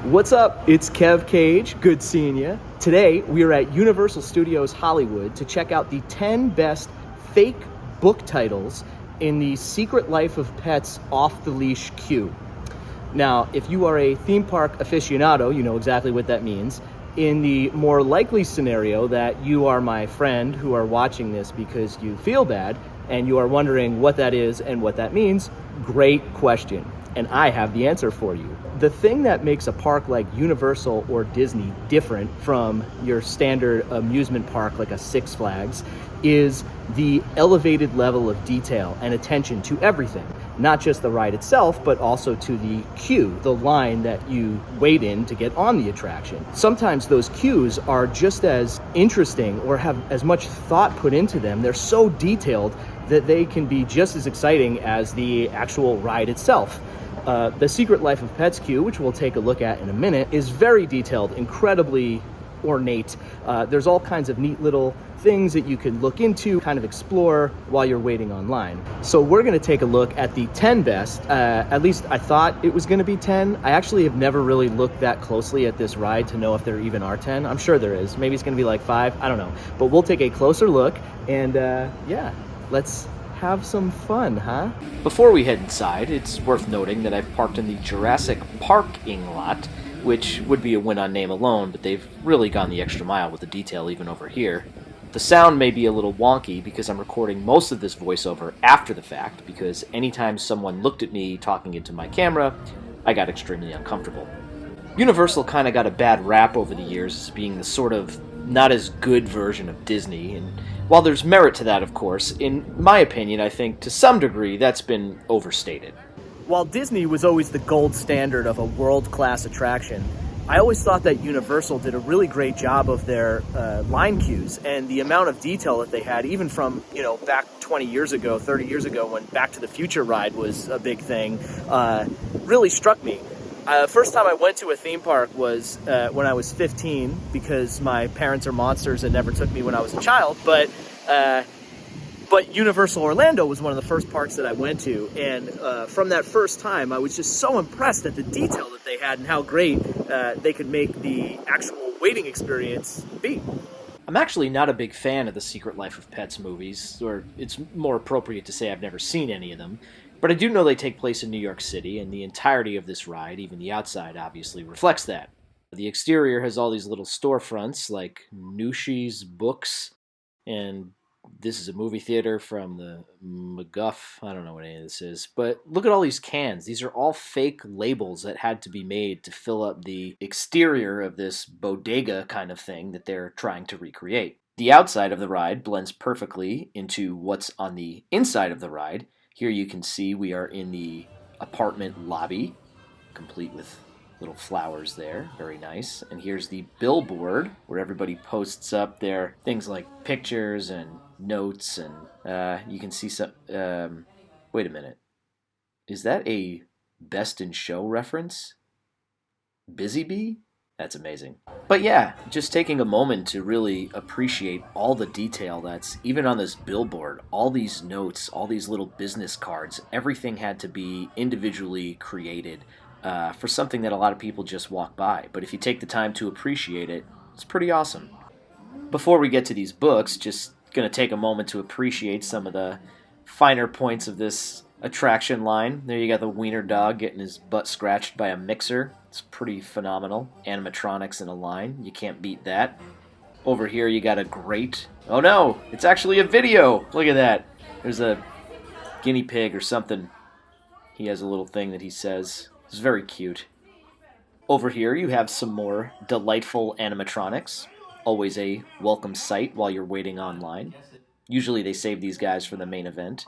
What's up? It's Kev Cage. Good seeing you. Today, we are at Universal Studios Hollywood to check out the 10 best fake book titles in the Secret Life of Pets Off the Leash queue. Now, if you are a theme park aficionado, you know exactly what that means. In the more likely scenario that you are my friend who are watching this because you feel bad and you are wondering what that is and what that means, great question. And I have the answer for you. The thing that makes a park like Universal or Disney different from your standard amusement park like a Six Flags is the elevated level of detail and attention to everything. Not just the ride itself, but also to the queue, the line that you wait in to get on the attraction. Sometimes those queues are just as interesting or have as much thought put into them. They're so detailed that they can be just as exciting as the actual ride itself. The Secret Life of Pets queue, which we'll take a look at in a minute, is very detailed, incredibly ornate. There's all kinds of neat little things that you can look into, kind of explore while you're waiting online. So we're going to take a look at the 10 best. At least I thought it was going to be 10. I actually have never really looked that closely at this ride to know if there even are 10. I'm sure there is. Maybe it's going to be like 5. I don't know. But we'll take a closer look and yeah, let's have some fun, huh? Before we head inside, it's worth noting that I've parked in the Jurassic Parking lot, which would be a win on name alone, but they've really gone the extra mile with the detail even over here. The sound may be a little wonky because I'm recording most of this voiceover after the fact, because anytime someone looked at me talking into my camera, I got extremely uncomfortable. Universal kind of got a bad rap over the years as being the sort of not as good version of Disney, and while there's merit to that, of course, in my opinion, I think to some degree that's been overstated. While Disney was always the gold standard of a world-class attraction, I always thought that Universal did a really great job of their line queues, and the amount of detail that they had, even from, back 20 years ago, 30 years ago, when Back to the Future ride was a big thing, really struck me. First time I went to a theme park was when I was 15, because my parents are monsters and never took me when I was a child, but Universal Orlando was one of the first parks that I went to, and from that first time I was just so impressed at the detail that they had and how great they could make the actual waiting experience be. I'm actually not a big fan of the Secret Life of Pets movies, or it's more appropriate to say I've never seen any of them. But I do know they take place in New York City, and the entirety of this ride, even the outside, obviously reflects that. The exterior has all these little storefronts, like Nushi's Books, and this is a movie theater from the McGuff. I don't know what any of this is. But look at all these cans. These are all fake labels that had to be made to fill up the exterior of this bodega kind of thing that they're trying to recreate. The outside of the ride blends perfectly into what's on the inside of the ride. Here you can see we are in the apartment lobby, complete with little flowers there. Very nice. And here's the billboard where everybody posts up their things like pictures and notes, and you can see some... wait a minute. Is that a Best in Show reference? Busy Bee? That's amazing. But yeah, just taking a moment to really appreciate all the detail that's even on this billboard, all these notes, all these little business cards, everything had to be individually created for something that a lot of people just walk by. But if you take the time to appreciate it, it's pretty awesome. Before we get to these books, just going to take a moment to appreciate some of the finer points of this attraction line. There you got the wiener dog getting his butt scratched by a mixer. It's pretty phenomenal. Animatronics in a line. You can't beat that. Over here you got a grate. Oh no! It's actually a video! Look at that. There's a guinea pig or something. He has a little thing that he says. It's very cute. Over here you have some more delightful animatronics. Always a welcome sight while you're waiting online. Usually they save these guys for the main event.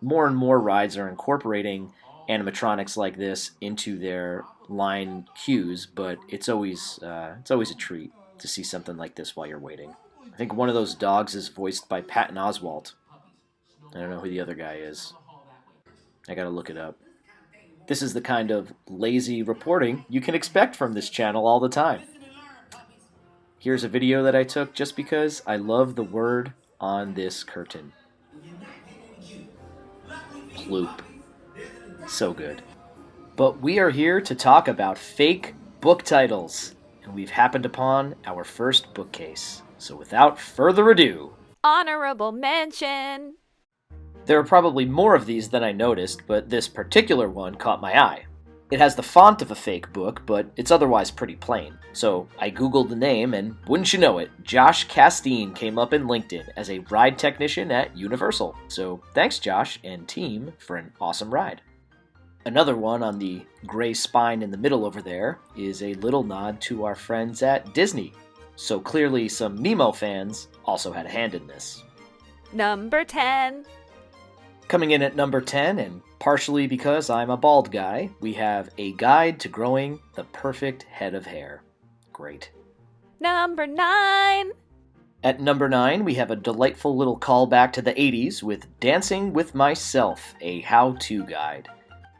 More and more rides are incorporating animatronics like this into their line queues, but it's always a treat to see something like this while you're waiting. I think one of those dogs is voiced by Patton Oswalt. I don't know who the other guy is. I gotta look it up. This is the kind of lazy reporting you can expect from this channel all the time. Here's a video that I took just because I love the word on this curtain. Ploop. So good. But we are here to talk about fake book titles, and we've happened upon our first bookcase. So without further ado... Honorable mention! There are probably more of these than I noticed, but this particular one caught my eye. It has the font of a fake book, but it's otherwise pretty plain. So I googled the name, and wouldn't you know it, Josh Castine came up in LinkedIn as a ride technician at Universal. So thanks Josh and team for an awesome ride. Another one on the gray spine in the middle over there is a little nod to our friends at Disney. So clearly some Nemo fans also had a hand in this. Number 10. Coming in at number 10, and partially because I'm a bald guy, we have A Guide to Growing the Perfect Head of Hair. Great. Number 9. At number 9, we have a delightful little callback to the 80s with Dancing with Myself, a how-to guide.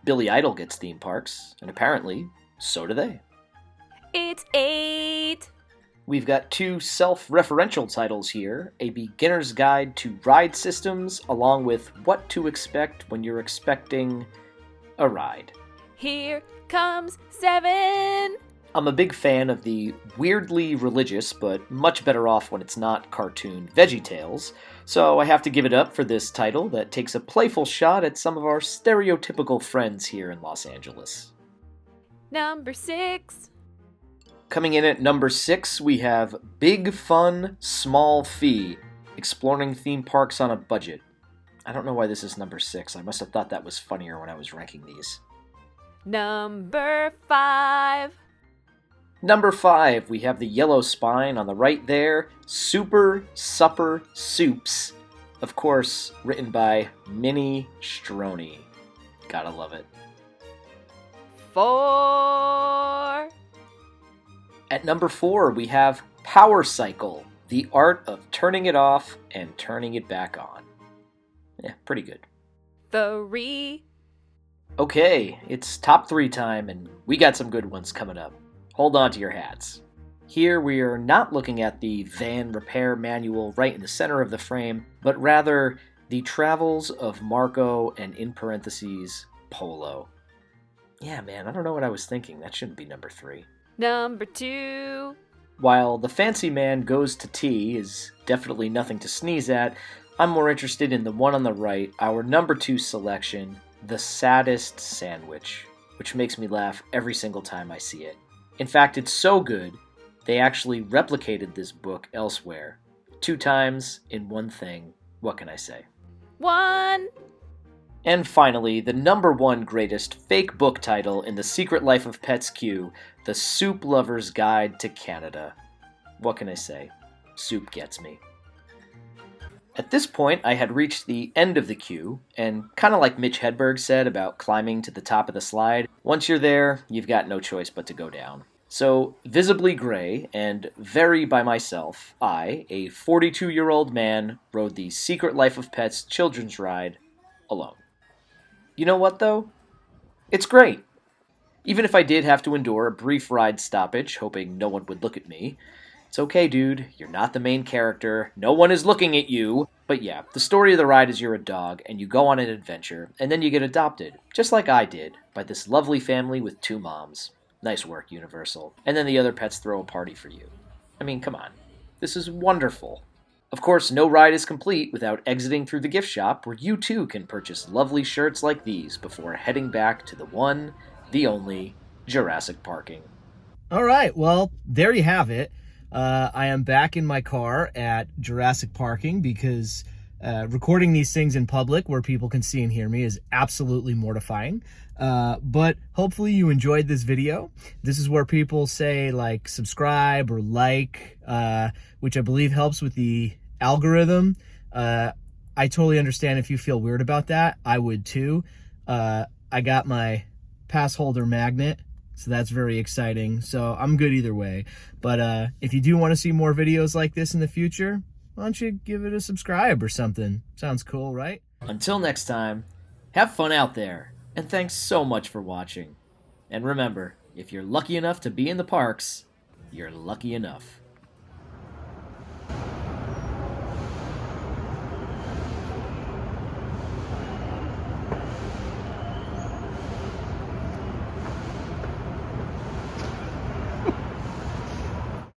Billy Idol gets theme parks, and apparently, so do they. It's 8. We've got 2 self-referential titles here, A Beginner's Guide to Ride Systems, along with What to Expect When You're Expecting a Ride. Here comes 7. I'm a big fan of the weirdly religious, but much better off when it's not cartoon VeggieTales, so I have to give it up for this title that takes a playful shot at some of our stereotypical friends here in Los Angeles. Number 6. Coming in at number 6, we have Big Fun, Small Fee, Exploring Theme Parks on a Budget. I don't know why this is number 6. I must have thought that was funnier when I was ranking these. Number 5. Number 5, we have the yellow spine on the right there, Super Supper Soups. Of course, written by Minnie Stroney. Gotta love it. 4. At number 4, we have Power Cycle, the art of turning it off and turning it back on. Yeah, pretty good. 3. Okay, it's top 3 time, and we got some good ones coming up. Hold on to your hats. Here we are not looking at the van repair manual right in the center of the frame, but rather the travels of Marco and in parentheses, Polo. Yeah, man, I don't know what I was thinking. That shouldn't be number 3. Number 2. While The Fancy Man Goes to Tea is definitely nothing to sneeze at, I'm more interested in the one on the right, our number 2 selection, The Saddest Sandwich, which makes me laugh every single time I see it. In fact, it's so good, they actually replicated this book elsewhere. 2 times in one thing. What can I say? 1. And finally, the number 1 greatest fake book title in the Secret Life of Pets queue, The Soup Lover's Guide to Canada. What can I say? Soup gets me. At this point, I had reached the end of the queue, and kind of like Mitch Hedberg said about climbing to the top of the slide, once you're there, you've got no choice but to go down. So, visibly gray and very by myself, I, a 42-year-old man, rode the Secret Life of Pets children's ride alone. You know what, though? It's great. Even if I did have to endure a brief ride stoppage, hoping no one would look at me, it's okay, dude. You're not the main character. No one is looking at you. But yeah, the story of the ride is you're a dog, and you go on an adventure, and then you get adopted, just like I did, by this lovely family with 2 moms. Nice work, Universal. And then the other pets throw a party for you. I mean, come on. This is wonderful. Of course, no ride is complete without exiting through the gift shop, where you too can purchase lovely shirts like these before heading back to the one, the only, Jurassic Parking. All right, well, there you have it. I am back in my car at Jurassic Parking because recording these things in public where people can see and hear me is absolutely mortifying. But hopefully you enjoyed this video. This is where people say like subscribe or like, which I believe helps with the algorithm. I totally understand if you feel weird about that. I would too. I got my pass holder magnet, so that's very exciting. So I'm good either way. But if you do want to see more videos like this in the future, why don't you give it a subscribe or something? Sounds cool, right? Until next time, have fun out there. And thanks so much for watching. And remember, if you're lucky enough to be in the parks, you're lucky enough.